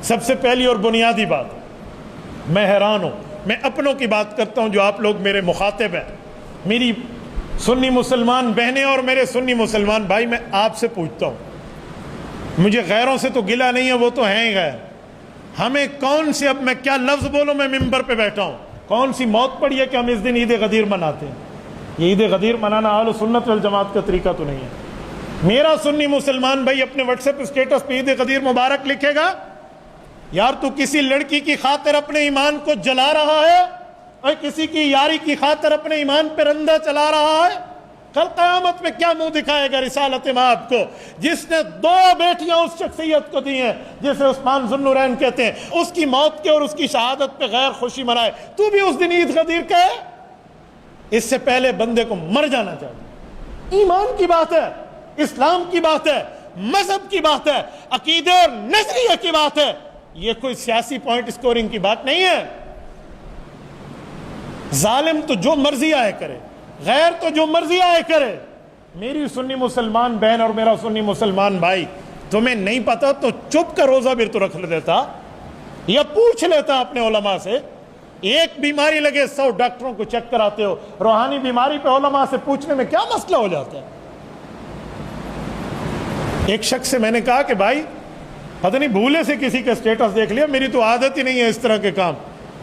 سب سے پہلی اور بنیادی بات، میں حیران ہوں، میں اپنوں کی بات کرتا ہوں جو آپ لوگ میرے مخاطب ہیں، میری سنی مسلمان بہنیں اور میرے سنی مسلمان بھائی، میں آپ سے پوچھتا ہوں، مجھے غیروں سے تو گلہ نہیں ہے، وہ تو ہیں ہی غیر، ہمیں کون سے، اب میں کیا لفظ بولوں، میں ممبر پہ بیٹھا ہوں، کون سی موت پڑی ہے کہ ہم اس دن عید غدیر مناتے ہیں؟ یہ عید غدیر منانا اہل سنت والجماعت کا طریقہ تو نہیں ہے۔ میرا سنی مسلمان بھائی اپنے واٹس ایپ اسٹیٹس پہ عید غدیر مبارک لکھے گا، یار تو کسی لڑکی کی خاطر اپنے ایمان کو جلا رہا ہے اور کسی کی یاری کی خاطر اپنے ایمان پہ رندہ چلا رہا ہے، کل قیامت میں کیا منہ دکھائے گا رسالت مآب کو؟ جس نے 2 بیٹیاں اس شخصیت کو دی ہیں جسے عثمان ذو النورین کہتے ہیں، اس کی موت کے اور اس کی شہادت پہ غیر خوشی منائے، تو بھی اس دن عید غدیر کہے؟ اس سے پہلے بندے کو مر جانا چاہیے۔ ایمان کی بات ہے، اسلام کی بات ہے، مذہب کی بات ہے، عقیدے اور نظریے کی بات ہے، یہ کوئی سیاسی پوائنٹ سکورنگ کی بات نہیں ہے۔ ظالم تو جو مرضی آئے کرے، غیر تو جو مرضی آئے کرے۔ میری سنی مسلمان بہن اور میرا سنی مسلمان بھائی، تمہیں نہیں پتا تو چپ کا روزہ بھی تو رکھ دیتا یا پوچھ لیتا اپنے علماء سے۔ ایک بیماری لگے 100 ڈاکٹروں کو چیک کراتے ہو، روحانی بیماری پہ علماء سے پوچھنے میں کیا مسئلہ ہو جاتا ہے؟ ایک شخص سے میں نے کہا کہ بھائی پتہ نہیں بھولے سے کسی کا سٹیٹس دیکھ لیا، میری تو عادت ہی نہیں ہے اس طرح کے کام،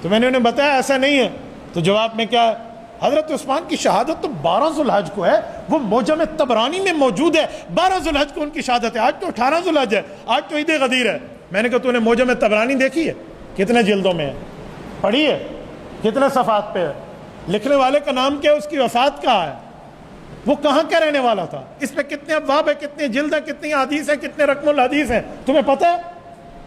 تو میں نے انہیں بتایا ایسا نہیں ہے، تو جواب میں کیا ہے؟ حضرت عثمان کی شہادت تو 12 ذو الحج کو ہے، وہ معجم طبرانی میں موجود ہے، 12 ذو الحج کو ان کی شہادت ہے، آج تو 18 ذو الحج ہے، آج تو عید غدیر ہے۔ میں نے کہا تو نے معجم طبرانی دیکھی ہے؟ کتنے جلدوں میں ہے؟ پڑھی ہے؟ کتنے صفحات پہ ہے؟ لکھنے والے کا نام کیا ہے؟ اس کی وفات کہاں ہے؟ وہ کہاں کا رہنے والا تھا؟ اس پہ کتنے ابواب ہے، کتنی جلد ہے، کتنی حدیث ہے، کتنے رقم الحدیث ہیں؟ تمہیں پتہ ہے؟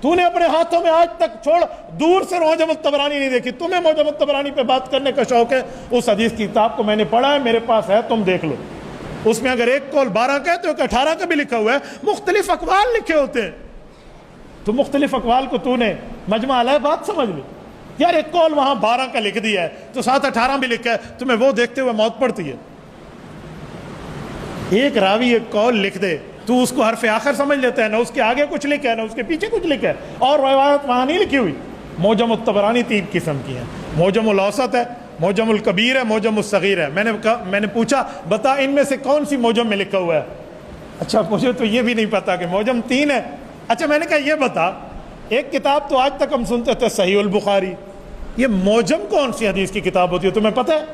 تو نے اپنے ہاتھوں میں آج تک چھوڑ دور سے معجم الطبرانی نہیں دیکھی، تمہیں معجم الطبرانی پہ بات کرنے کا شوق ہے۔ اس حدیث کی کتاب کو میں نے پڑھا ہے، میرے پاس ہے، تم دیکھ لو، اس میں اگر ایک قول 12 کا ہے تو ایک 18 کا بھی لکھا ہوا ہے، مختلف اقوال لکھے ہوتے ہیں، تو مختلف اقوال کو تو نے مجمع علیہ بات سمجھ لی، یار ایک قول وہاں 12 کا لکھ دیا ہے تو ساتھ 18 بھی لکھا ہے، تمہیں وہ دیکھتے ہوئے موت پڑتی ہے۔ ایک راوی ایک قول لکھ دے تو اس کو حرف آخر سمجھ لیتا ہے، نہ اس کے آگے کچھ لکھا ہے نہ اس کے پیچھے کچھ لکھا ہے، اور روایت وہاں نہیں لکھی ہوئی۔ معجم الطبرانی 3 قسم کی ہیں، معجم الاوسط ہے، معجم الکبیر ہے، معجم الصغیر ہے۔ میں نے پوچھا بتا ان میں سے کون سی معجم میں لکھا ہوا ہے؟ اچھا مجھے تو یہ بھی نہیں پتا کہ معجم 3 ہے۔ اچھا میں نے کہا یہ بتا، ایک کتاب تو آج تک ہم سنتے تھے صحیح البخاری، یہ معجم کون سی حدیث کی کتاب ہوتی ہے تمہیں پتہ ہے؟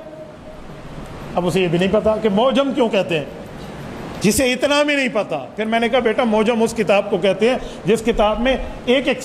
اب اسے یہ بھی نہیں پتا کہ معجم کیوں کہتے ہیں، جسے اتنا بھی نہیں پتا۔ پھر میں نے کہا بیٹا معجم اس کتاب کو کہتے ہیں جس کتاب میں ایک ایک